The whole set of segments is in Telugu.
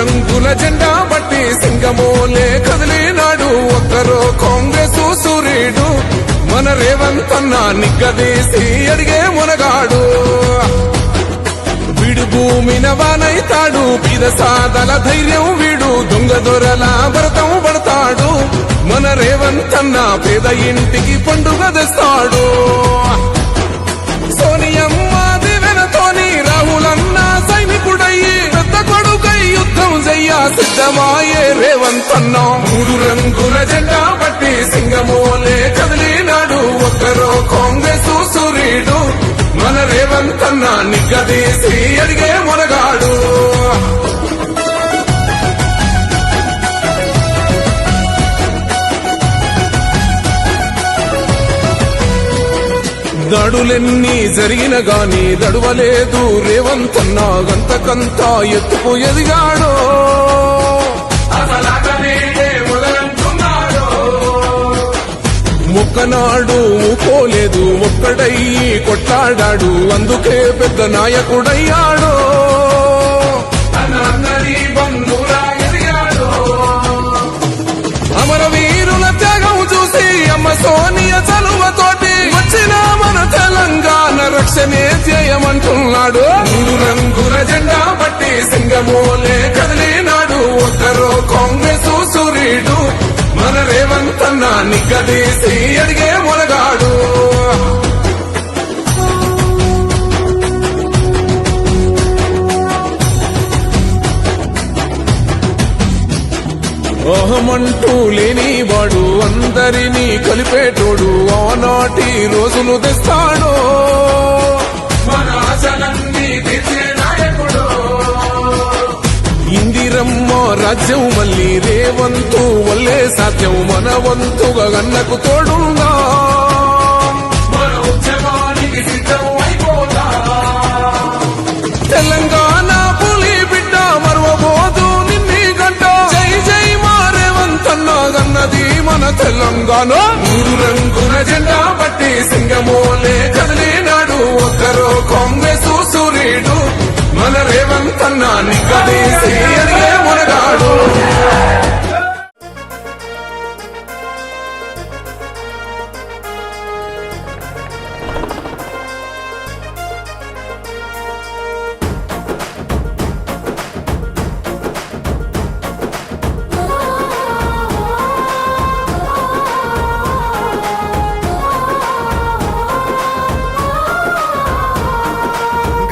రంగుల జెండా బట్టి సింగమోలే కదిలినాడు ఒక్కరో కాంగ్రెస్ సూర్యుడు మన రేవంత్ అన్న నిగ్గదీసి అడిగే మునగాడు వీడు భూమిన వానైతాడు పీద సాదల ధైర్యం వీడు దొంగ దొరల భరతం పడతాడు మన రేవంత్ అన్న పేద ఇంటికి పండుగ తెస్తాడు సోనియమ్మ దివెనతోని రాహులన్న సైనికుడయ్యి పెద్ద కొడుకై యుద్ధం చెయ్య సిద్ధమాయే రేవంత్ అన్న మూడు రంగుల జెండా బట్టి సింగమోలే కదిలినాడు ఒక్కరో కాంగ్రెస్ సూర్యుడు మన రేవంత్ అన్న నిగ్గదీసి అడిగే మునగాడు దాడులెన్ని జరిగిన గాని దడువలేదు రేవంత్ అన్న గంతకంతా ఎత్తుకు ఎదిగాడో మొక్కనాడు పోలేదు ఒక్కడయ్యి కొట్లాడాడు అందుకే పెద్ద నాయకుడయ్యాడో అమరవీరుల త్యాగం చూసి అమ్మ సోనియ చలువతోటి వచ్చిన మన తెలంగాణ రక్షణే చేయమంటున్నాడు మూడు రంగుల జెండా బట్టి సింగమోలే కదిలినాడు ఒక్కరో కాంగ్రెస్ సూర్యుడు మన రేవంత్ అన్న నిగ్గదీసి అడిగే మునగాడు అహమంటూ లేనివాడు అందరినీ కలిపేటోడు ఆనాటి రోజులు తెస్తాడు మన ఆశలన్నీ తీర్చే నాయకుడు ఇందిరమ్మ రాజ్యం మళ్ళీ రేవంతు వల్లే సాధ్యం మన వంతుగా గన్నకు తోడుందా మన ఉద్యమానికి సిద్ధం అయిపోతా తెలంగాణ పులి బిడ్డ మరవబోదు నిన్ని గంట జై జై మా రేవంత్ అన్న గన్నది మన తెలంగాణ మూడు రంగుల జెండా బట్టి సింగమోలే కదిలినాడు ఒక్కరో కాంగ్రెస్ సూర్యుడు మన రేవంత్ అన్న నిగ్గదీసి అడిగే మునగాడు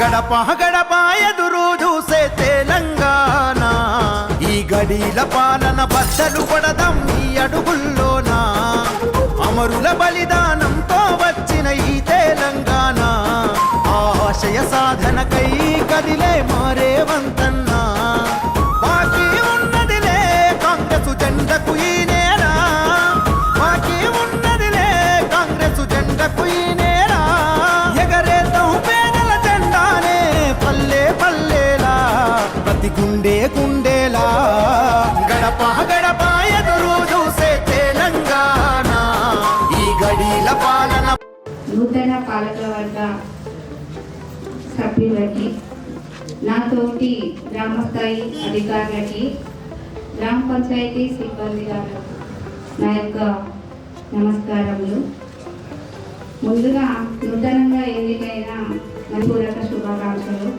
గడప గడప ఎదురు చూసే తెలంగాణ ఈ గడీల పాలన బద్దలు పడదాం ఈ అడుగుల్లోనా అమరుల బలిదానంతో వచ్చిన ఈ తెలంగాణ ఆశయ సాధనకై కదిలే మా రేవంత్ అన్న బాకీ ఉన్నదిలే కాంగ్రెస్ జెండకు ఈ నేరా బాకీ ఉన్నదిలే కాంగ్రెస్ జెండకు ఈ నేరా ఎగరేద్దాం పల్లె పల్లెలా ప్రతి గుండె గుండెలా గడప గడప ఎదురు చూసే తెలంగాణ ఈ గడీల పాలన నూతన పాలకవర్గ సభ్యులకి నాతోటి గ్రామస్థాయి అధికారులకి గ్రామ పంచాయతీ సిబ్బంది గారు నా యొక్క నమస్కారములు. ముందుగా నూతనంగా ఎన్నికైన పూరక శుభాకాంక్షలు.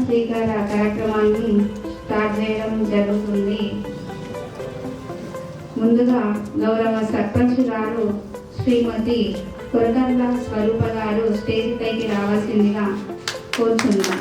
స్వీకార కార్యక్రమాన్ని స్టార్ట్ చేయడం జరుగుతుంది. ముందుగా గౌరవ సర్పంచ్ గారు శ్రీమతి కొరకండ్ల స్వరూప గారు స్టేజ్ పైకి రావాల్సిందిగా కోరుతున్నాం.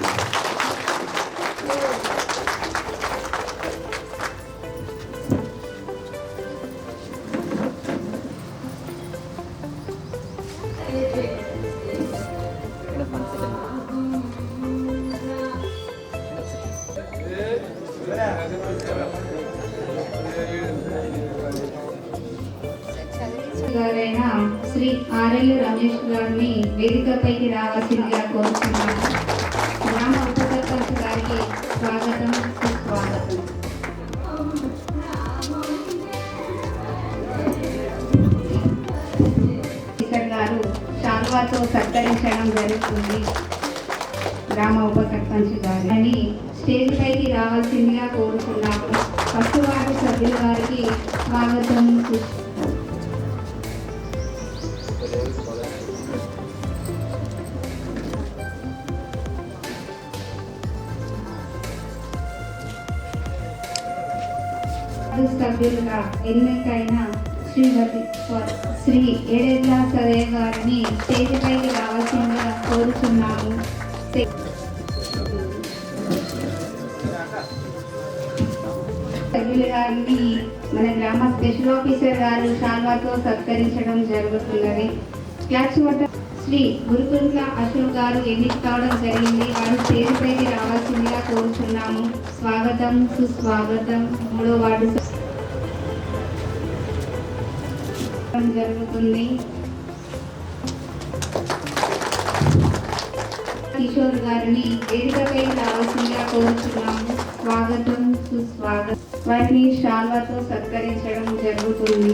గారైన శ్రీ ఆర్ఎల్ రమేష్ గారిని వేదికపైకి రావాల్సిందిగా కోరుతున్నాను. గ్రామ ఉప సర్పంచ్ గారికి స్వాగతం సుస్వాగతం. గారు శాల్వాతో సత్కరించడం జరుగుతుంది. గ్రామ ఉప సర్పంచ్ గారు రావాల్సిందిగా కోరుతున్నాము. ఫస్ట్ వార్డు సభ్యుల వారికి స్వాగతం. సభ్యులుగా ఎన్నికైన శ్రీ ఏడేళ్ల సదయ్య గారిని స్టేజ్ పైకి రావాల్సిందిగా కోరుతున్నాము. సభ్యుల గారిని మన గ్రామ స్పెషల్ ఆఫీసర్ గారు శాల్వాతో సత్కరించడం జరుగుతున్నది. క్లాప్స్ వద్ద శ్రీ గురుకుంట్ల అశోక్ గారు ఎన్నిక కావడం జరిగింది. వారు స్టేజ్ పైకి రావాల్సిందిగా కోరుతున్నాము. స్వాగతం, సుస్వాగతం. 3వ వార్డు జరుగుతుంది. కిషోర్ గారిని వేదికపై రావాల్సిందిగా కోరుతున్నాము. స్వాగతం, సుస్వాగతం. వారిని శాల్వాతో సత్కరించడం జరుగుతుంది.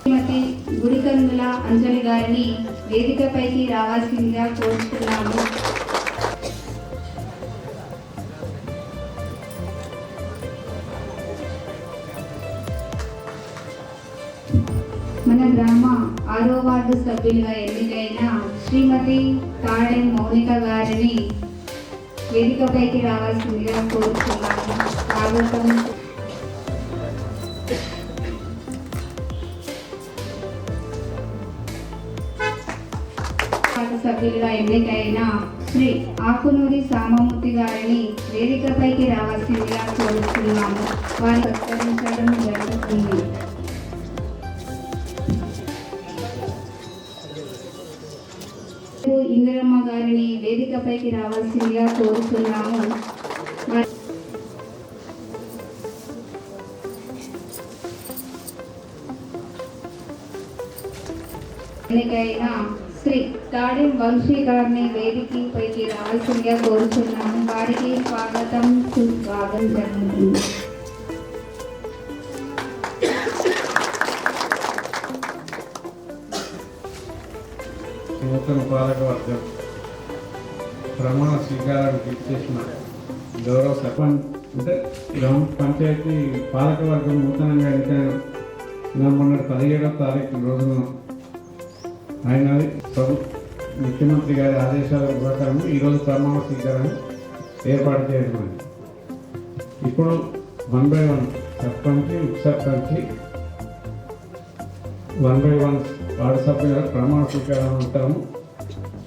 శ్రీమతి గుడికందుల అంజలి గారిని వేదికపైకి రావాల్సిందిగా కోరుతున్నాము. మన గ్రామ 6వ వార్డు సభ్యులుగా ఎన్నికైన శ్రీమతి తాడెం మౌనిక గారిని వేదికపైకి రావాల్సిందిగా కోరుతున్నాము. స్వాగతం. సభ్యులుగా ఎన్నికైన శ్రీ ఆకునూరి సామమూర్తి గారిని వేదికపైకి రావాల్సిందిగా కోరుతున్నాము. వారు సత్కరించడం జరుగుతుంది. ఇందిరమ్మ గారిని వేదికపైకి రావాల్సిందిగా కోరుతున్నాము. ఎన్నికైన శ్రీ తాడెం వంశీ గారిని వేదికపైకి రావాల్సిందిగా కోరుతున్నాము. వారికి స్వాగతం, సుస్వాగతం జరుగుతుంది. నూతన పాలకవర్గం ప్రమాణ స్వీకారానికి ఇచ్చేసిన గౌరవ సర్పంచ్ అంటే గ్రామ పంచాయతీ పాలకవర్గం నూతనంగా ఎన్నికైన మొన్న 17వ తారీఖు రోజున ఆయన ముఖ్యమంత్రి గారి ఆదేశాల ప్రకారం ఈరోజు ప్రమాణ స్వీకారం ఏర్పాటు చేయడం. ఇప్పుడు 1 by 1 సర్పంచ్, ఉప సర్పంచ్, 1 by 1 వార్డు సభ్యుల ప్రమాణ స్వీకారం అంటాము.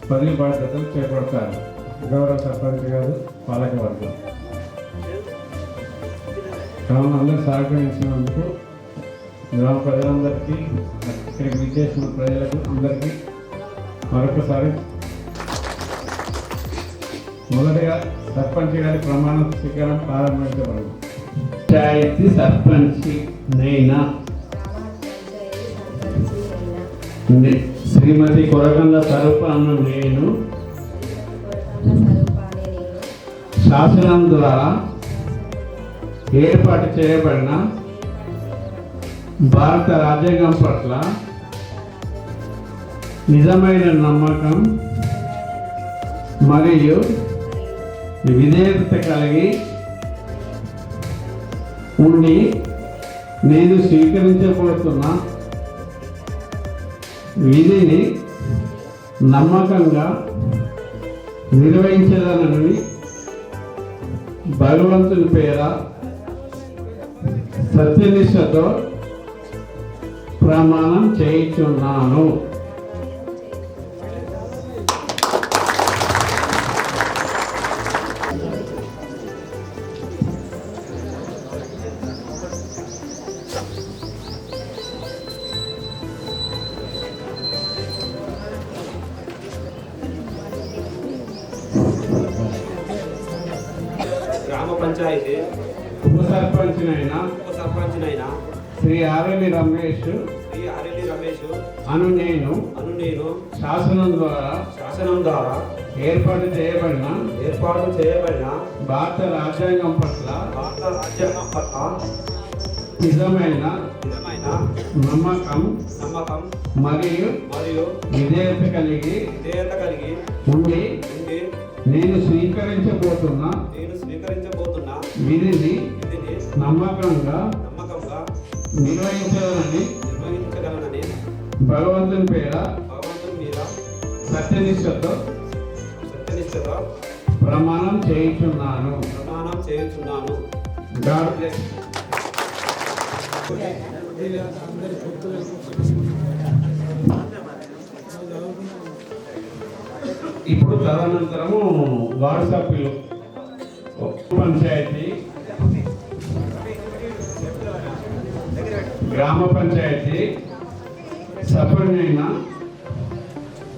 పదవి బాధ్యతలు చేపడతారు గౌరవ సర్పంచ్ గారు, పాలకవర్గం. కావున అందరూ సహకరించినందుకు గ్రామ ప్రజలందరికీ, ఇక్కడికి విచ్చేసిన ప్రజలకు అందరికీ మరొకసారి మొదటిగా సర్పంచ్ గారి ప్రమాణ స్వీకారం ప్రారంభించబడింది. పంచాయతీ సర్పంచ్ నైనా శ్రీమతి కొరకంద స్వరూప అన్న నేను శాసనం ద్వారా ఏర్పాటు చేయబడిన భారత రాజ్యాంగం పట్ల నిజమైన నమ్మకం మరియు విధేయత కలిగి ఉండి నేను స్వీకరించబోతున్న విధిని నమ్మకంగా నిర్వహించదనని భగవంతుని పేర సత్యనిష్టతో ప్రమాణం చేయుచున్నాను. గ్రామ పంచాయతీ ఉప సర్పంచ్నైనా శ్రీ ఆరెల్లి రమేష్ అను నేను శాసనం ద్వారా ఏర్పాటు చేయబడిన భారత రాజ్యాంగం పట్ల నిజమైన నమ్మకం మరియు విధేయత కలిగి ఉండి నేను స్వీకరించబోతున్న విధిని నమ్మకంగా నిర్వహించాలని భగవంతుని పేర సత్యనిష్టతో ప్రమాణం చేయుచున్నాను. God bless you. ఇప్పుడు తదనంతరము వార్డు సభ్యులు పంచాయతీ, గ్రామ పంచాయతీ సభ్యులైన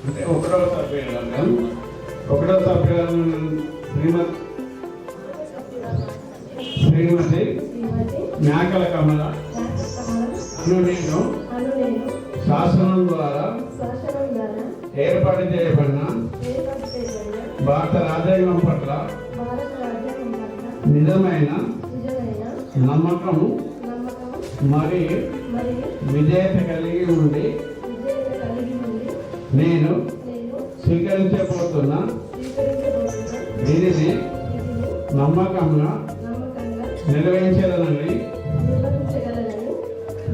అంటే ఒకటవ సభ్యులను శ్రీమతి మేకల కమల నేను శాసనం ద్వారా ఏర్పాటు చేయబడిన భారత రాజ్యాంగం పట్ల నిజమైన నమ్మకం మరియు విధేయత కలిగి ఉండి నేను స్వీకరించబోతున్న విధిని నమ్మకంగా నిర్వహించాలని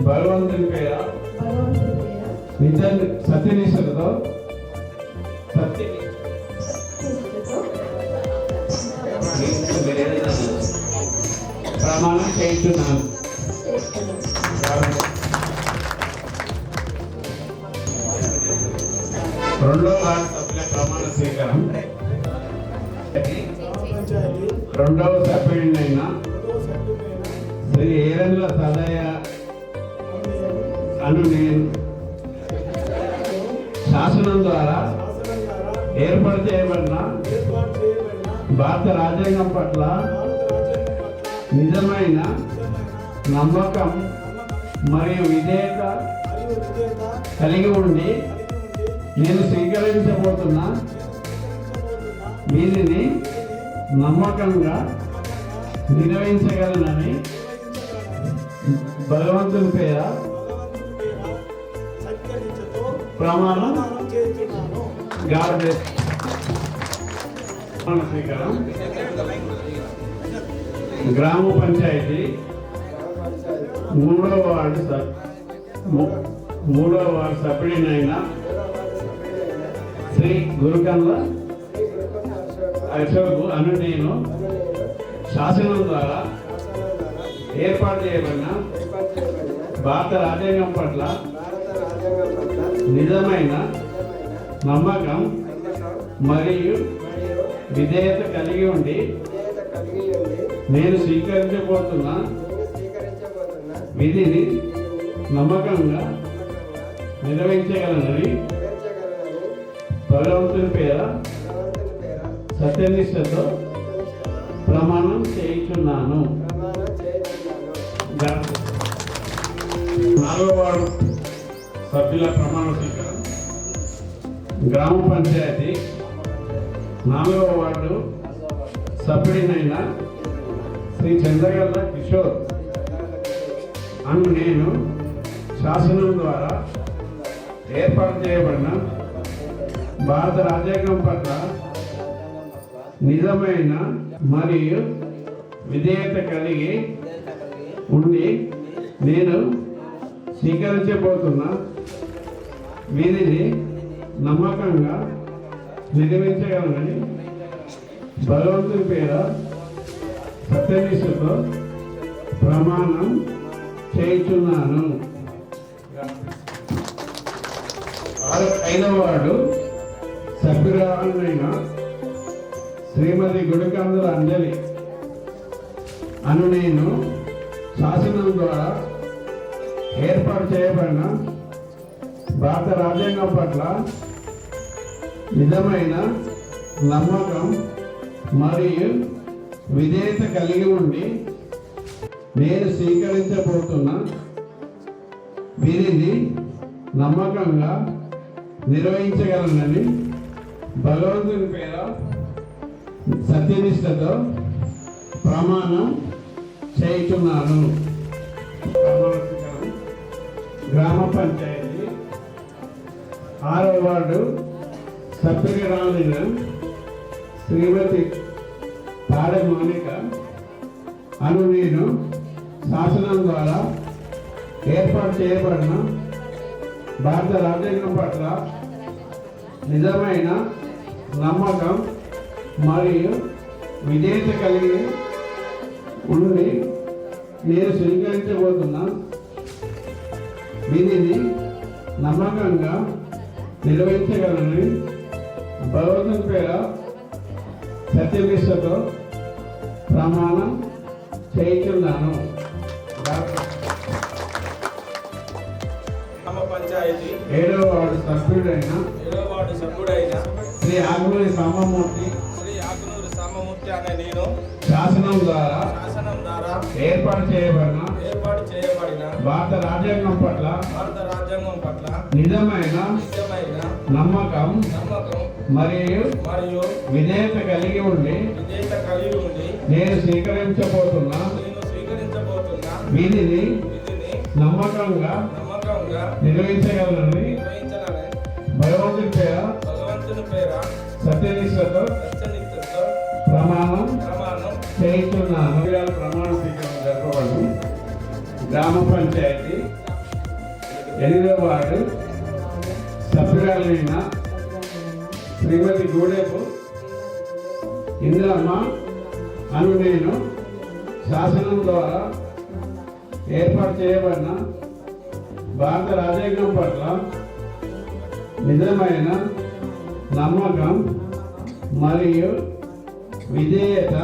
భగవంతుని పేర సత్యనిష్టతో ప్రమాణం చేస్తున్నాను. రెండో వార్డు సభ్యుల ప్రమాణ స్వీకారం. రెండవ సభ్యుడినైన శ్రీ ఏరండ్ల సదయ అను నేను శాసనం ద్వారా ఏర్పాటు చేయబడిన భారత రాజ్యాంగం పట్ల నిజమైన నమ్మకం మరియు విధేయత కలిగి ఉండి నేను స్వీకరించబోతున్న వీరిని నమ్మకంగా నిర్వహించగలనని భగవంతుని పేర ప్రమాణం స్వీకారం. గ్రామ పంచాయతీ మూడవ వార్డు సభ్యుడినైన శ్రీ గురుకండ్ల అశోక్ అను నేను శాసనం ద్వారా ఏర్పాటు చేయబడిన భారత రాజ్యాంగం పట్ల నిజమైన నమ్మకం మరియు విధేయత కలిగి ఉండి నేను స్వీకరించబోతున్న విధిని నమ్మకంగా నిర్వహించగలనని భగవంతుని పేర సత్యనిష్టతో ప్రమాణం చేయుచున్నాను. నాలుగవ వార్డు సభ్యుల ప్రమాణ స్వీకారం. గ్రామ పంచాయతీ నాలుగవ వార్డు సభ్యుడినైన శ్రీ చంద్రగల్ల కిషోర్ అను నేను శాసనం ద్వారా ఏర్పాటు చేయబడిన భారత రాజ్యాంగం పట్ల నిజమైన మరియు విధేయత కలిగి ఉండి నేను స్వీకరించబోతున్న వీరిని నమ్మకంగా నిర్వహించగలనని భగవంతుని పేర సత్యనిష్టతో ప్రమాణం చేయుచున్నాను. ఐదవ వార్డు సభ్యురాలైన శ్రీమతి గుడికందుల అంజలి అను నేను శాసనం ద్వారా ఏర్పాటు చేయబడిన భారత రాజ్యాంగం పట్ల నిజమైన నమ్మకం మరియు విధేయత కలిగి ఉండి నేను స్వీకరించబోతున్న వీరిని నమ్మకంగా నిర్వహించగలనని భగవంతుని పేర సత్యనిష్టతో ప్రమాణం చేయుచున్నాను. గ్రామ పంచాయతీ ఆరవ వార్డు సభ్యురాలైన శ్రీమతి తాడే మౌనిక అను నేను శాసనం ద్వారా ఏర్పాటు చేయబడిన భారత రాజ్యాంగం పట్ల నిజమైన నమ్మకం మరియు విధేయత కలిగి ఉండి నేను స్వీకరించబోతున్న విధిని నమ్మకంగా నిర్వహించగలని భగవంతుని పేర సత్యనిష్టతో ప్రమాణం చేయించున్నాను. గ్రామ పంచాయతీ 7వ వార్డు సభ్యుడైన 7వ వార్డు సభ్యుడైన శ్రీ ఆకులూరి సామమూర్తి శ్రీ ఆకునూరు సామమూర్తి అనే నేను శాసనం ద్వారా ఏర్పాటు చేయబడిన భారత రాజ్యాంగం పట్ల నిజమైన నమ్మకం మరియు విధేయత కలిగి ఉండి నేను స్వీకరించబోతున్న విధిని నమ్మకంగా నిర్వహించగలనని భగవంతుని పేర సత్యనిష్టతో ప్రమాణం చేయించున్నాను. ప్రమాణ స్వీకారం జరపబడి గ్రామ పంచాయతీ 8వ వార్డు సభ్యురాలైన శ్రీమతి గూడెపు ఇంద్రమ్మ అను నేను శాసనం ద్వారా ఏర్పాటు చేయబడిన భారత రాజ్యాంగం పట్ల నిజమైన నమ్మకం మరియు విధేయత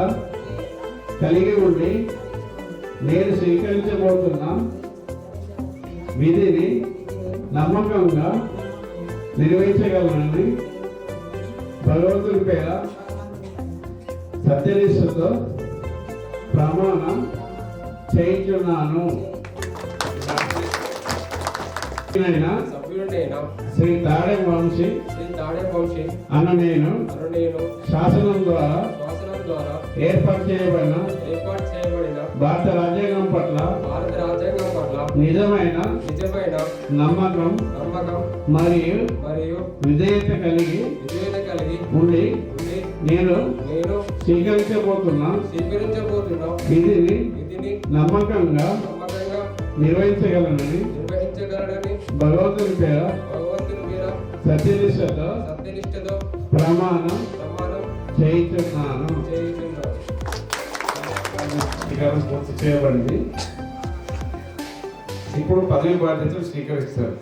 కలిగి ఉండి నేను స్వీకరించబోతున్న విధిని నమ్మకంగా నిర్వహించగలనని భగవంతుని పేర సత్యనిష్టతో ప్రమాణం చేయించున్నాను. సభ్యుడైన శ్రీ తాడే వంశీ అన్న నేను శాసనం ద్వారా ఏర్పాటు చేయబడిన భారత రాజ్యాంగం పట్ల నిజమైన నమ్మకం మరియు విధేయత కలిగి ఉండి నేను స్వీకరించబోతున్న విధిని నమ్మకంగా నిర్వహించగలనని భగవంతుని పేర సత్యనిష్టతో ప్రమాణం చేయించున్నాను. స్వీకారం పూర్తి చేయబడింది. ఇప్పుడు పదవి బాధ్యతలు స్వీకరిస్తారు.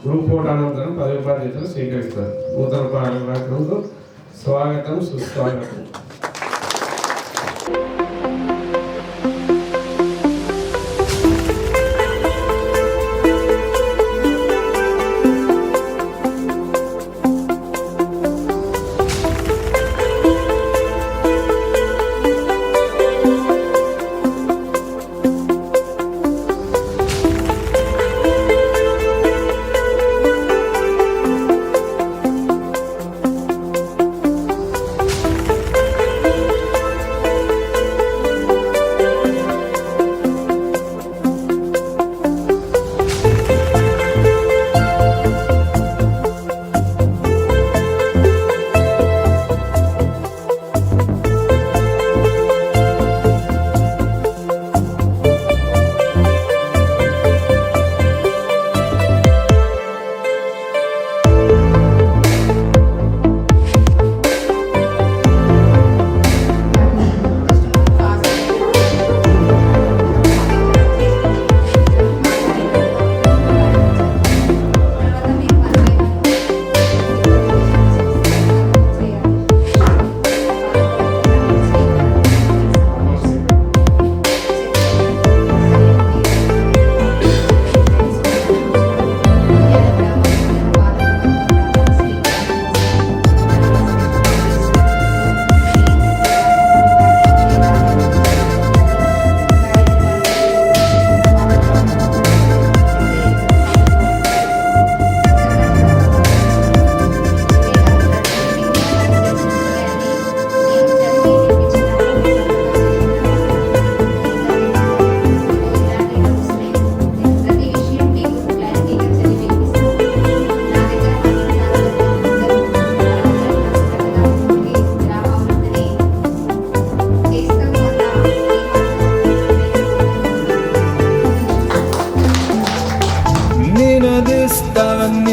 గ్రూప్ ఫోటో అనంతరం పదవి బాధ్యతలు స్వీకరిస్తారు. నూతన పాలకులకు స్వాగతం, సుస్వాగతం.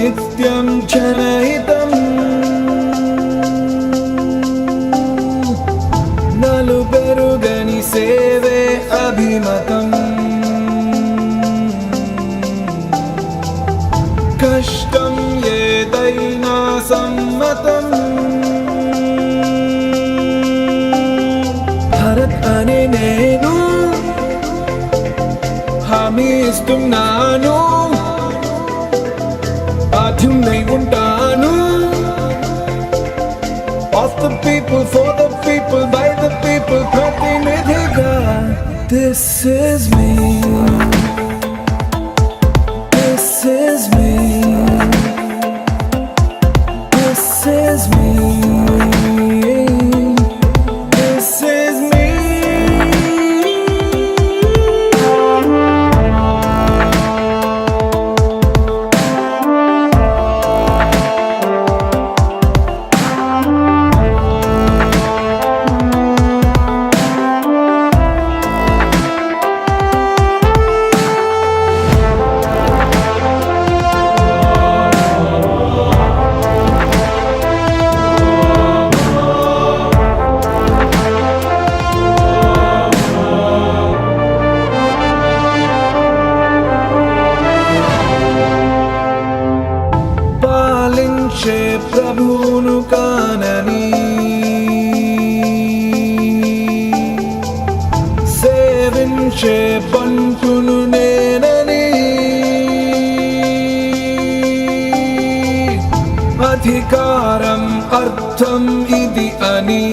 నిత్యం జనహితం నలుబెరుగని సేవే అభిమతం కష్టం ఏదైనా సమ్మతం భరత్ అనే నేను హామీ ఇస్తున్నాను బాధ్యున్నై ఉంటాను of the people for the people by the people ప్రతినిధిగా this is me this is me this is me this is me పాలించే ప్రభువును కానని సేవించే బంటును నేనని అధికారం అర్థం ఇది అని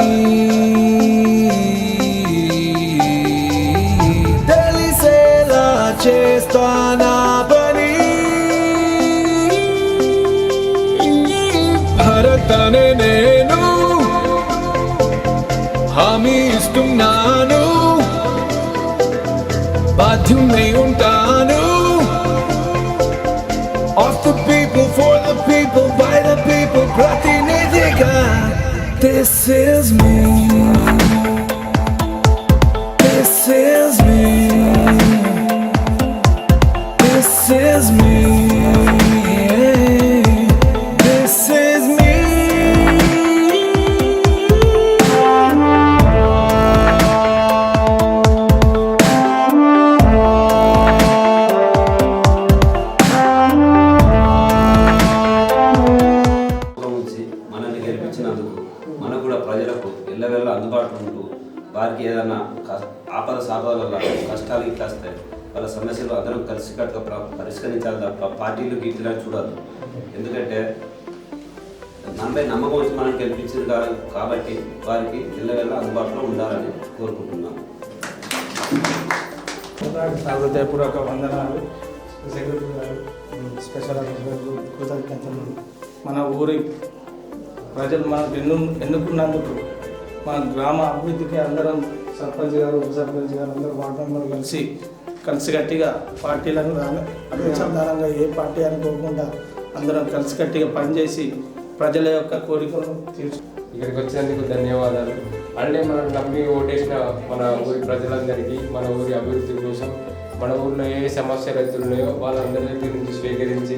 తెలిసేలా చేస్తానా పని భరత్ అనే నేను హామీ ఇస్తున్నాను బాధ్యున్నై ఉంటాను of the people for the people by the people ప్రతినిధిగా this is me this is me this is me this is me ఉంచి మనల్ని గెలిపించినందుకు మనకు కూడా ప్రజలకు ఎల్లవెల్ల అందుబాటులో ఉంటూ వారికి ఏదైనా ఆపద సాపదల కష్టాలు ఇట్లా వస్తాయి వాళ్ళ సమస్యలు అందరం కలిసికట్టుగా పరిష్కరించాలి తప్ప పార్టీలు గీట్లా చూడదు. ఎందుకంటే మనపై నమ్మకం వచ్చి మనం గెలిపించారు కాబట్టి వారికి ఎల్లవెల్ల అందుబాటులో ఉండాలని కోరుకుంటున్నాను. హృదయపూర్వక వందనాలు సెక్రటరీ గారు, స్పెషల్ ఆఫీసర్లు, కృతజ్ఞతలు. మన ఊరి ప్రజలు మనకు ఎన్నుకున్నందుకు మన గ్రామ అభివృద్ధికి అందరం సర్పంచ్ గారు, ఉప సర్పంచ్ గారు అందరూ వార్డు మెంబర్లు కలిసికట్టిగా పార్టీలను అనుసంధానంగా ఏ పార్టీ అనుకోకుండా అందరం కలిసికట్టిగా పనిచేసి ప్రజల యొక్క కోరికలను తీర్చు. ఇక్కడికి వచ్చినందుకు ధన్యవాదాలు. అంటే మనం నమ్మి ఓటేసిన మన ఊరి ప్రజలందరికీ మన ఊరి అభివృద్ధి కోసం మన ఊరిలో ఏ సమస్యలు అయితే ఉన్నాయో వాళ్ళందరి దగ్గర నుంచి స్వీకరించి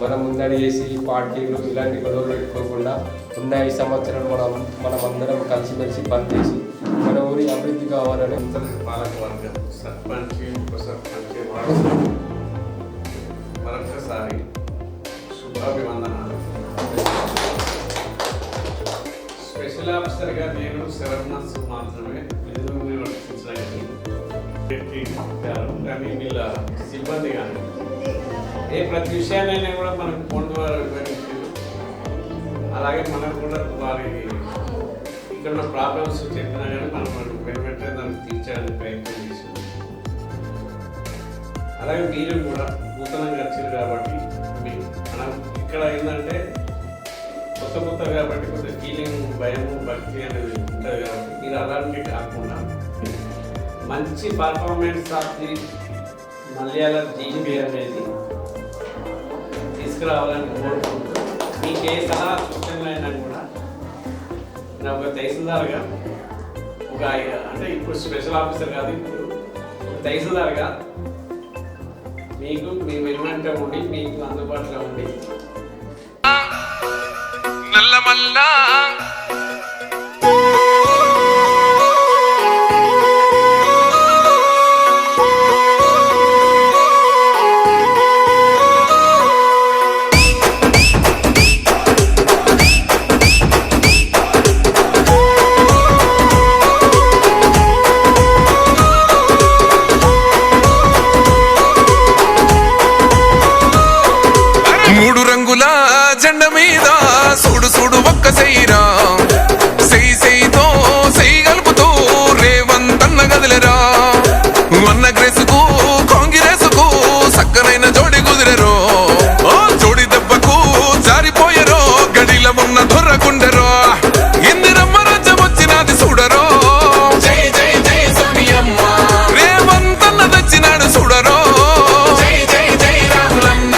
మనం ముందడి చేసి పార్టీలు ఇలాంటి గొడవలు పెట్టుకోకుండా ఉన్న ఈ సంవత్సరం మనమందరం కలిసిమెలిసి పనిచేసి మన ఊరి అభివృద్ధి కావాలని పాలకవర్గం, సర్పంచ్, ఉప సర్పంచ్, వార్డు సభ్యులు మరొకసారి శుభాభివందనాలు. స్పెషల్ ఆఫీసర్గా నేను 7 months మాత్రమే విధులను నిర్వర్తించడానికి కానీ వీళ్ళ సిబ్బంది కానీ ప్రతి విషయాన్నైనా కూడా మనకు ఫోన్ ద్వారా వివరించారు. అలాగే మనకు కూడా వారికి ఇక్కడ ఉన్న ప్రాబ్లమ్స్ చెప్పినా కానీ మనం వెంటనే దాన్ని తీర్చడానికి ప్రయత్నం చేసాం. అలాగే మీరు కూడా నూతనంగా వచ్చారు కాబట్టి మనం ఇక్కడ ఏంటంటే కొత్త కాబట్టి కొంచెం ఫీలింగ్, భయము, భక్తి అనేది ఉంటుంది కాబట్టి మీరు అలాంటివి కాకుండా మంచి performance of the Malayala GB అనేది తీసుకురావాలని కోరుకుంటూ మీకు ఏ సలహా సూచనలు అయినా కూడా నేను ఒక తహసీల్దార్గా అంటే ఇప్పుడు స్పెషల్ ఆఫీసర్ కాదు, ఇప్పుడు ఒక తహసీల్దార్గా మీకు మీ వెనువంట ఉండి మీకు అందుబాటులో ఉండి నల్లమల్లా మూడు రంగుల జెండ మీద చూడు చూడు ఒక్క సెయ్యిరా సెయ్యి సెయ్యితో సెయ్యి కలుపుతూ రేవంతన్న గదిలేరా అన్న గ్రేసుకు కాంగ్రెసుకు సక్కనైన జోడి కుదిరెరో జోడి దెబ్బకు జారిపోయరో గడిల ఉన్న దొర్రకుండెరో ఇందిరమ్మ రాజ్యం వచ్చినది చూడరో జై జై జై సోనియమ్మ రేవంతన్న తెచ్చినాడు చూడరో జై జై జై రాములన్న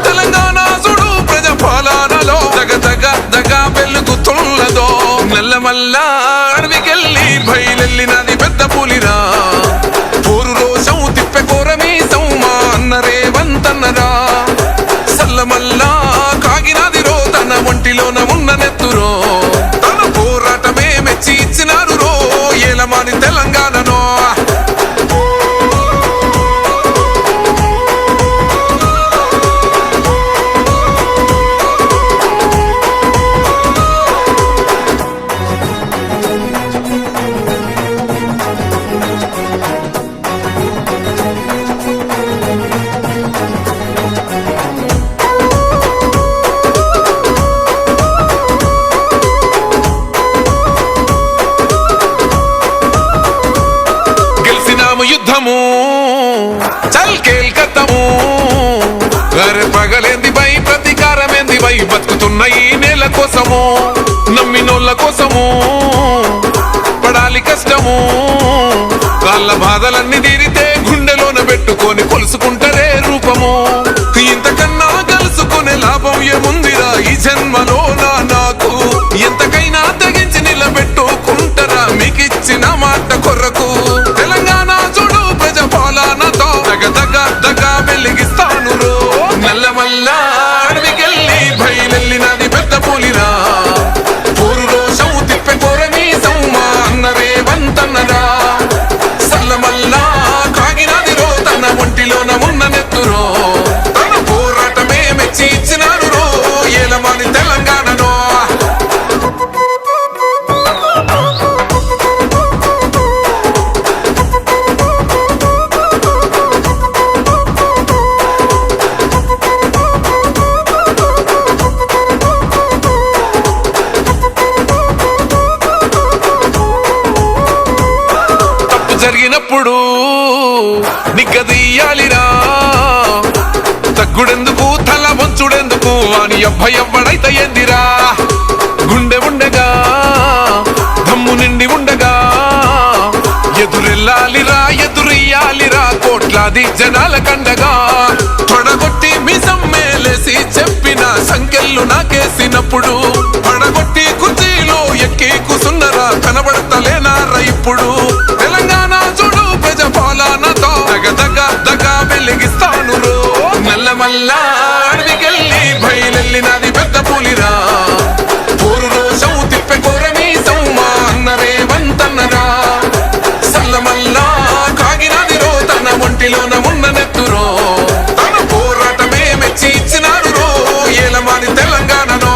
తెలంగాణ చూడు ప్రజా పాలనలో దగ దగ దగ వెలుగుతున్నదో నల్లమల్ల అడవికెళ్ళి బయలెళ్ళినది పెద్ద పులిరా పోరు రోషం తిప్పె కోరమీసం మా అన్న రేవంతన్నరా సల్లమల్ల కాగినది రో తన ఒంటిలోన ఉన్న నెత్తురో తన పోరాటమే మెచ్చి ఇచ్చినారు రో ఏలమాని తెలంగాణనో గెలిసినాము యుద్ధము చల్ కేల్కత్తము అరే పగలేంది బై ప్రతీకారమేంది బై బతుకుతున్న ఈ నేల కోసము నమ్మినోళ్ళ కోసము పడాలి కష్టము వాళ్ళ బాధలన్నీ తీరితే గుండెలోన పెట్టుకొని కొలుసుకుంటారే రూపము ఇంతకన్నా కలుసుకునే లాభం ఏముందిరా ఈ జన్మలో నాకు ఎంతకైనా తెగించి నిలబెట్టుకుంటారా మీకిచ్చిన మాట కొర్రకు తెలంగాణ చూడు ప్రజా పాలనతో దగ దగ దగ వెలిగిస్తాను రో నల్లమల్ల అడవికెళ్ళి బయలెళ్ళినది పెద్ద పులిరా పోరు రోషం తిప్పె కోరమీసం మా అన్న రేవంతన్నరా సల్లమల్ల కాగినది రో తన ఒంటిలోన ఉన్న నెత్తురో తన పోరాటమే మెచ్చి ఇచ్చినారు రో ఏలమాని తెలంగాణనో తప్పు జరిగినప్పుడు నిగ్గదీయాలిరా తగ్గుడెందుకు తల వంచుడెందుకు అని ఎవ్వడైతే ఏందిరా గుండె ఉండగా దమ్ము నిండి ఉండగా ఎదురెళ్ళాలిరా ఎదురెయ్యాలిరా కోట్లాది జనాల కండగా తొడగొట్టి మిసం మేలేసి చెప్పిన సంఖ్యలు నాకేసినప్పుడు పడగొట్టి కుర్చీలో ఎక్కి కూసున్నరా కనబడతలేనారా ఇప్పుడు తెలంగాణ చూడు ప్రజా పాలనతో దగ దగ దగ వెలిగిస్తాను రో నల్లమల్ల అడవికెళ్ళి బయలెళ్ళినది పెద్ద పులిరా పోరు రోషం తిప్పె కోరమీసం మా అన్న రేవంతన్నరా సల్లమల్ల కాగినది రో తన ఒంటిలోన ఉన్న నెత్తురో తన పోరాటమే మెచ్చి ఇచ్చినారు రో ఏలమాని తెలంగాణనో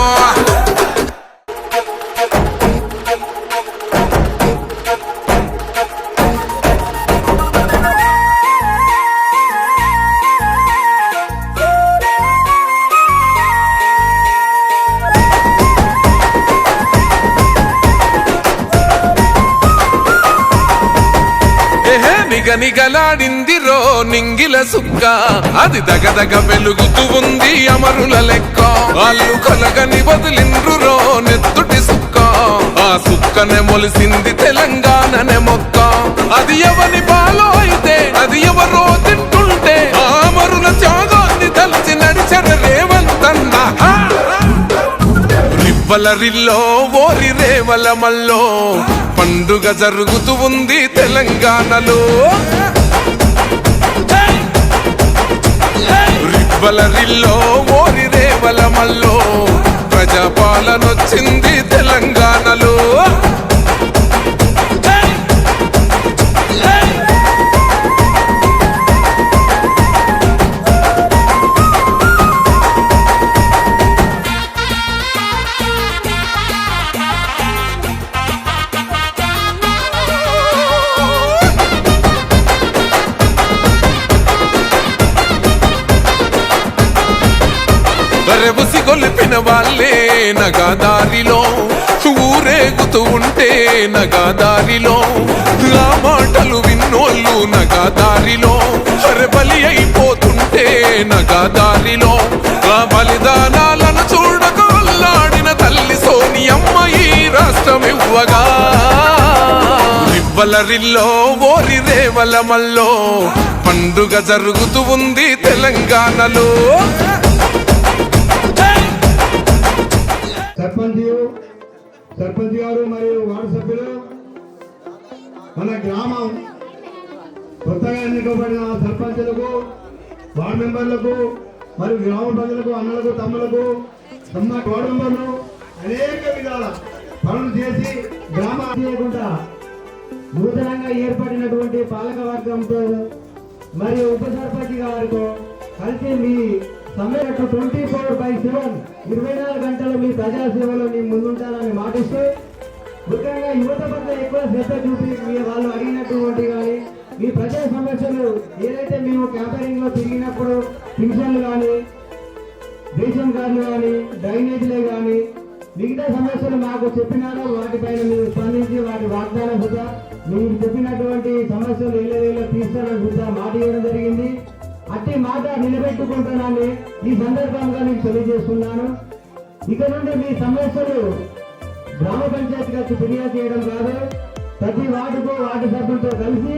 నిగనిగలాడిందిరో నింగిల సుక్క అది దగదగ వెలుగుతూ ఉంది అమరుల లెక్క వాళ్ళు కలగని వదిలిండ్రురో నెత్తుటి సుక్క ఆ సుక్కనే మొలిసింది తెలంగాణనే మొక్క అది ఎవని పాలో అయితే అది ఎవరో తింటుంటే ఆ అమరుల త్యాగాన్ని తలచి నడిచర రేవంతన్న రివ్వల రిల్లో ఓరి రేవల మల్లో పండుగ జరుగుతూ ఉంది తెలంగాణలో రివ్వల రిల్లో ఓరి రేవల మల్లో ప్రజాపాలనొచ్చింది తెలంగాణలో. రెబుసి గొలిపిన వాళ్ళే నగాదారిలో ఊరేగుతూ ఉంటే నగాదారిలో ఆ మాటలు విన్నోళ్ళు నగాదారిలో బలి అయిపోతుంటే నగాదారిలో ఆ బలిదానాలను చూడగొల్లాడిన తల్లి సోనియమ్మ ఈ రాష్ట్రం ఇవ్వగా రివ్వలరిల్లో ఓరి రేవలమల్లో పండుగ జరుగుతూ ఉంది తెలంగాణలో. సర్పంచ్ గారు మరియు వార్డు సభ్యులు, మన గ్రామం కొత్తగా ఎన్నికబడిన సర్పంచులకు, వార్డు మెంబర్లకు మరియు గ్రామ ప్రజలకు, అన్నలకు, తమ్ములకు, వార్డు మెంబర్లు అనేక విధాల పనులు చేసి గ్రామం చేయకుండా నూతనంగా ఏర్పడినటువంటి పాలక వర్గంతో మరియు ఉప సర్పంచ్ గారితో కలిసి మీ సమయం 24/7 24 గంటలు మీ ప్రజాసేవలో నేను ముందుంటానని మాటిస్తూ, ముఖ్యంగా యువత పట్ల ఎక్కువ శ్రద్ధ చూపి మీ వాళ్ళు అడిగినటువంటి కానీ మీ ప్రజా సమస్యలు ఏదైతే మేము క్యాంపెయినింగ్ లో తిరిగినప్పుడు పింఛన్లు కానీ, రేషన్ కార్డులు కానీ, డ్రైనేజీలే కానీ మిగతా సమస్యలు మాకు చెప్పినారో వాటిపైన మీరు స్పందించి వాటి వాగ్దానం సుద్ధా మీరు చెప్పినటువంటి సమస్యలు ఇళ్ళ తీస్తారని సుద్ధా మాట ఇవ్వడం జరిగింది. అట్టి మాట నిలబెట్టుకుంటున్నాను ఈ సందర్భంగా మీకు తెలియజేస్తున్నాను. ఇక నుండి మీ సమస్యలు గ్రామ పంచాయతీకి వచ్చి ఫిర్యాదు చేయడం కాదు, ప్రతి వార్డుకు వార్డు సభ్యులతో కలిసి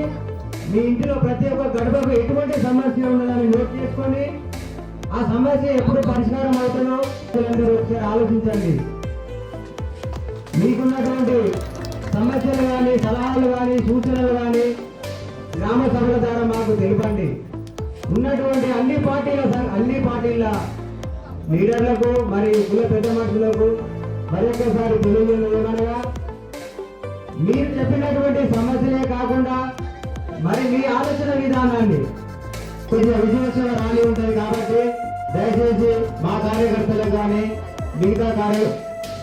మీ ఇంటిలో ప్రతి ఒక్క గడపకు ఎటువంటి సమస్య ఉన్నదని నోట్ చేసుకొని ఆ సమస్య ఎప్పుడు పరిష్కారం అవుతుందో అందరూ ఒకసారి ఆలోచించండి. మీకున్నటువంటి సమస్యలు కానీ, సలహాలు కానీ, సూచనలు కానీ గ్రామ సభల ద్వారా మాకు తెలిపండి. ఉన్నటువంటి అన్ని పార్టీల లీడర్లకు మరియు కుల పెద్ద మనుషులకు మరొకసారి తెలియజేయమనగా, మీరు చెప్పినటువంటి సమస్యలే కాకుండా మరి మీ ఆలోచన విధానాన్ని కొద్దిగా విజయోత్సవ ర్యాలీ ఉంటుంది కాబట్టి దయచేసి మా కార్యకర్తలకు కానీ మిగతా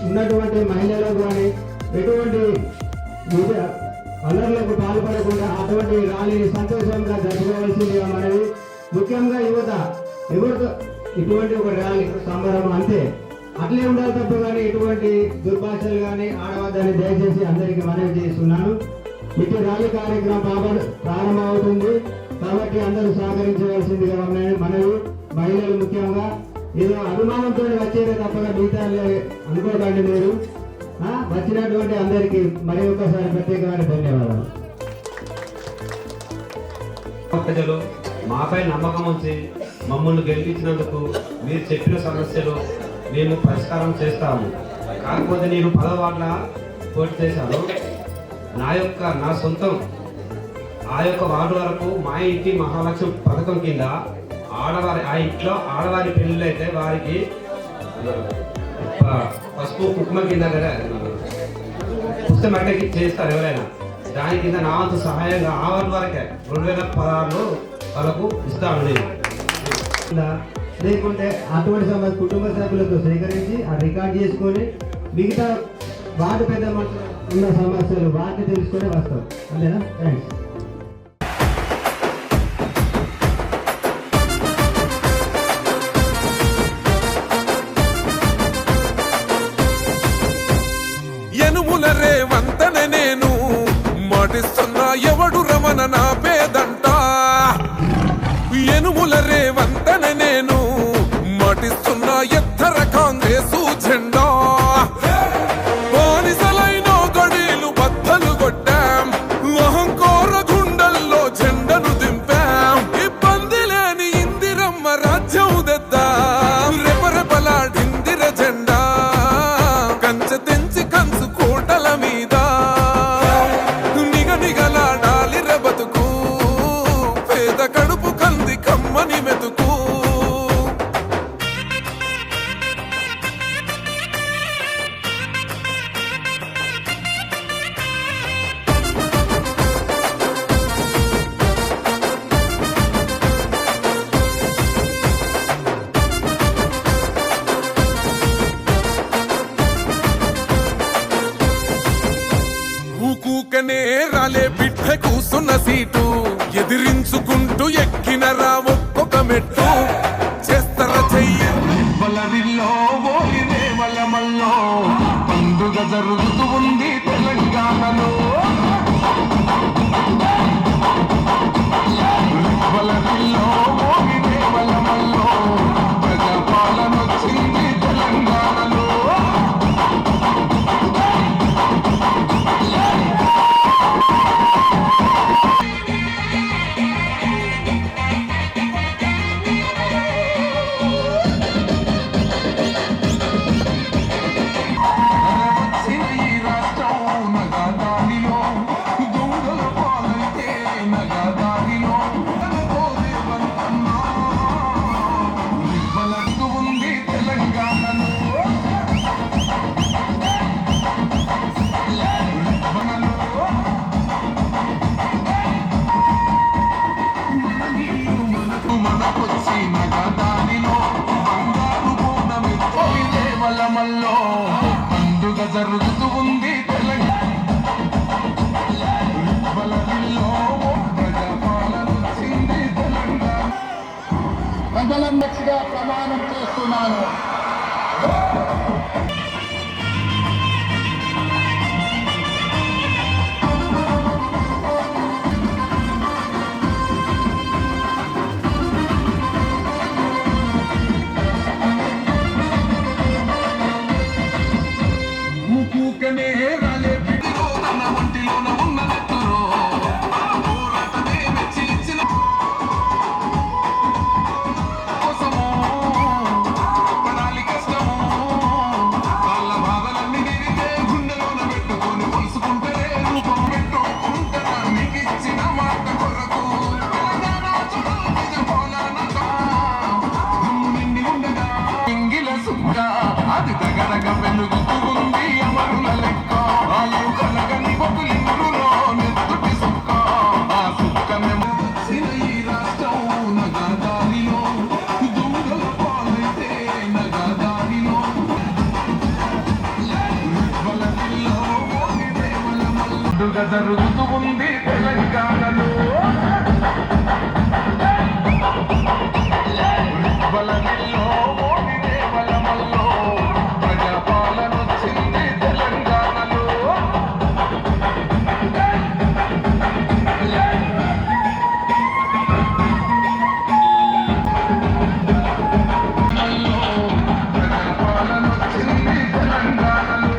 ఉన్నటువంటి మహిళలకు కానీ ఎటువంటి అల్లర్లకు పాల్పడకుండా అటువంటి ర్యాలీని సంతోషంగా జరుపుకోవాల్సిందిగా మనవి. ముఖ్యంగా యువత ఇటువంటి ఒక ర్యాలీ సంబరం అంతే, అట్లే ఉండాలి తప్ప కానీ ఎటువంటి దుర్భాషలు కానీ ఆడవద్దని దయచేసి అందరికీ మనవి చేస్తున్నాను. ఇటు ర్యాలీ కార్యక్రమం ప్రారంభమవుతుంది కాబట్టి అందరూ సహకరించవలసిందిగా మనవి. మహిళలు ముఖ్యంగా ఏదో అభిమానంతో వచ్చేదే తప్పగా మిగతా అనుకోకండి. మీరు వచ్చినటువంటి అందరికీ మరి ఒక్కసారి ప్రత్యేకమైన ధన్యవాదాలు. ప్రజలు మాపై నమ్మకం ఉంచి మమ్మల్ని గెలిపించినందుకు మీరు చెప్పిన సమస్యలు మేము పరిష్కారం చేస్తాము. కాకపోతే నేను 10 వార్డుల పోటీ చేశాను. నా సొంతం ఆ యొక్క వార్డు వరకు మా ఇంటి మహాలక్ష్మి పథకం కింద ఆ ఇంట్లో ఆడవారి పెళ్ళిళ్ళు అయితే వారికి పసుపు కుటుంబ కింద పుస్తకం చేస్తారు ఎవరైనా. దాని కింద నా వంతు సహాయంగా ఆ వార్డు వరకే 2016లో వాళ్ళకు ఇస్తాను నేను. లేకుంటే అటువంటి సమస్య కుటుంబ సభ్యులతో సేకరించి ఆ రికార్డ్ చేసుకొని మిగతా వార్డు పెద్ద ఉన్న సమస్యలు వాటిని తెలుసుకొని వస్తాం. అంతేనా? థ్యాంక్స్. ఎనుముల రేవంతనే నేను మాటిస్తున్నా ఎవడు రమణ నా పేదంట. ఎనుముల రేవంతనే నేను మాటిస్తున్నా ఎత్తర కాంగ్రెసు జెండా. బానిసలైన గడీలు బద్దలు కొట్టాం, అహంకార గుండెల్లో జెండను దింపాం. ఇబ్బంది లేని ఇందిరమ్మ రాజ్యం తెద్దాం. రెపరెపలాడిందిర జెండా కంచె తెంచి కంచు కోటల మీద నిగనిగలాడాలి బతుకు. పేద కడుపు కంది కమ్మని మెతుకు. రాలే బిడ్డ కూసున్న సీటు ఎదిరించుకుంటూ ఎక్కినరా ఒక్కొక్క మెట్టు చేస్తారా చెయ్యి బలరిల్లో ఓలినే వలమల్లో పండుగ జరుగుతూ ఉంది తెలంగాణలో బలరిల్లో ఓలినే వలమల్లో ప్రజాపాలన వచ్చింది తెలంగాణలో పండుగ జరుగుతూ ఉంది ప్రజలందరిగా ప్రమాణం చేస్తున్నాను. ఊకూకనే రాలే పిడిలో తన ఒంటిలోన ఉన్న నెత్తురో పోరాటమే మెచ్చి ఇచ్చిన కోసమో పడాలి కష్టమో వాళ్ళ బాధలన్నీ తిరిగే గుండెలోన పెట్టుకొని కొలుసుకుంటేనే రూపం పెట్టుకుంటారా మీకు ఇచ్చిన మాట కొరకు తెలంగాణ చుట్టూ నిజ పోలానక దుమ్ము నిండి ఉండగా ఇంగిల సుక్క అది తగడగ వెలుగుతూ ఉంది అమరుల లెక్క ఆలు కలగని బొగులిందులో నెత్తుటి సుక్క ఆ సుక్క మెచ్చిన ఈ రాష్ట్రం నగదారిలో దూడల పాలైతే నగదారిలో బలదిల్లో పండుగ జరుగుతూ ఉంది తెలంగాణలో బలదిల్లో బలమల్లో ప్రజాపాలన వచ్చింది తెలంగాణలో ప్రజాపాలన వచ్చింది తెలంగాణలో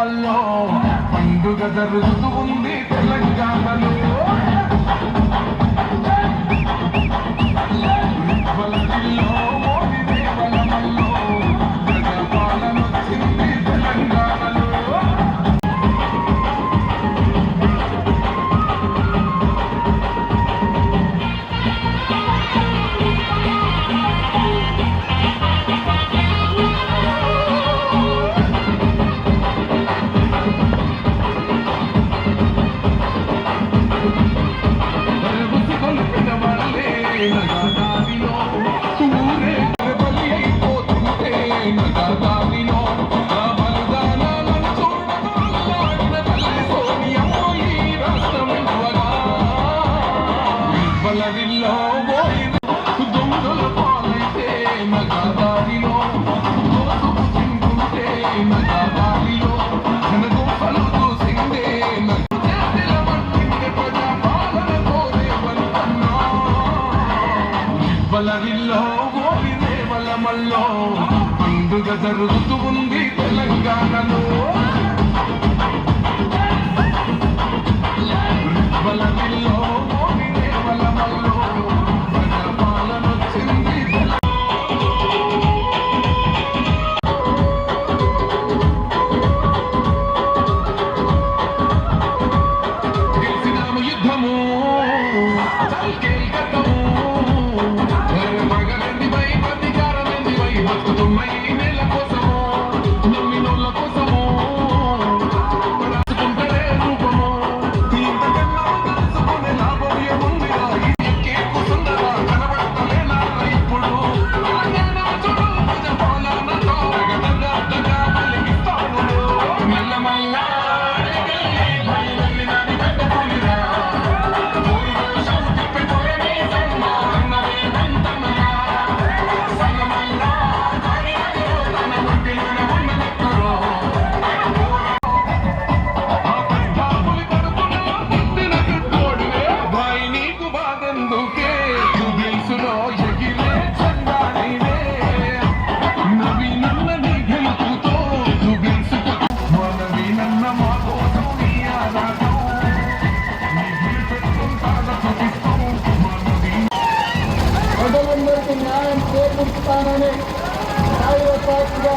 వల్లమల్లో పండుగ జరుగుతూ ఉంది తెలంగాణలో వల్లమల్లో మోదీ దేవలమల్లో ప్రజాపాలన వచ్చింది తెలంగాణలో పండుగ జరుగుతూ ఉంది తెలంగాణలో బలమిల్లో మోదీ దేవలమల్లో ప్రజాపాలన వచ్చింది గెలిచినాము యుద్ధము గతము మగలంది వై ప్రతికారమంది వై బతుకుతున్న ఈ నెల కోసము నమ్మినోళ్ళ కోసము రాసుకుంటే రూపము ఇంతకన్నా తెలుసుకునే లాభం ఏముందిరా ఈ కూసుందరా కనబడతలేనా ఇప్పుడు తెలంగాణ చూడు ప్రజాపాలనతో గడగడగా వెలిగిస్తాను మెల్లమల్ల ప్రజలందరికీ న్యాయం చేకూరుస్తానని సాక్షిగా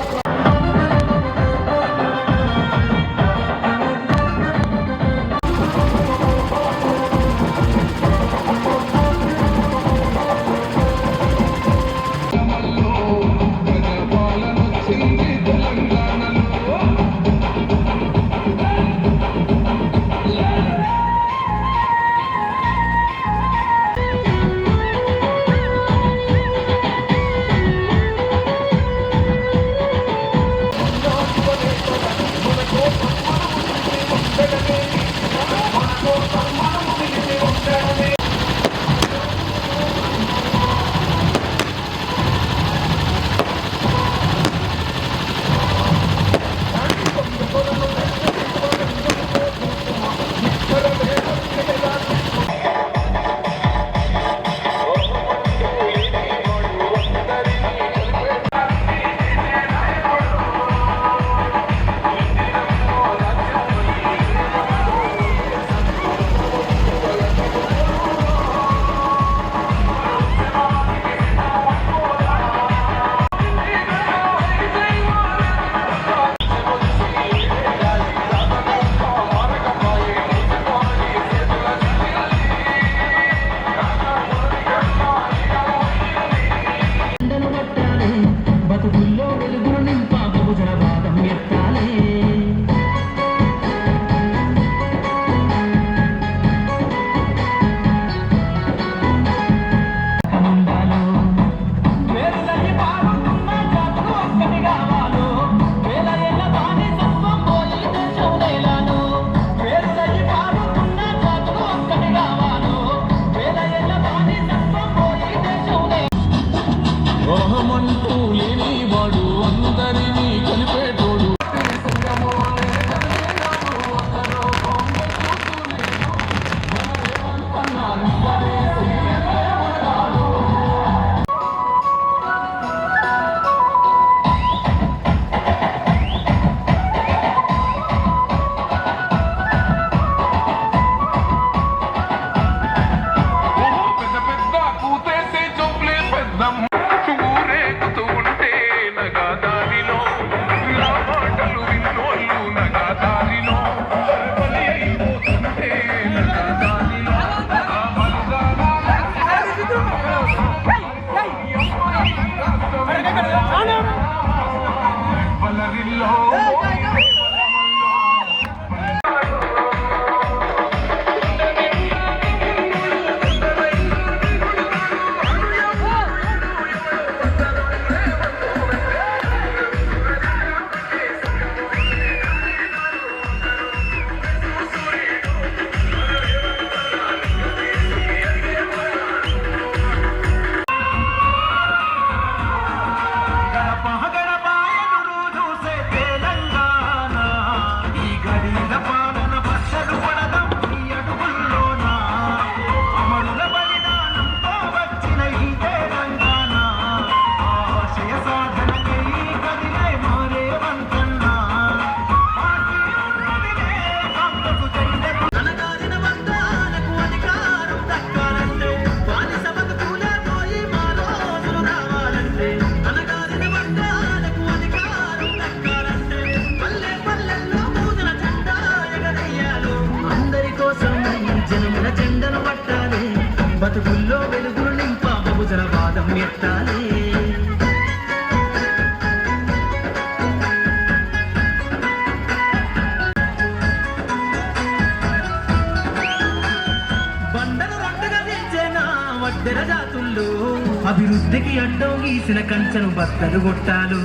పాదం ఎత్తాలే. బండను రొట్టెగా తెచ్చేనా వడ్డెర జాతుల్లో, అభివృద్ధికి అడ్డం గీసిన కంచెను బద్దలు కొట్టాలు.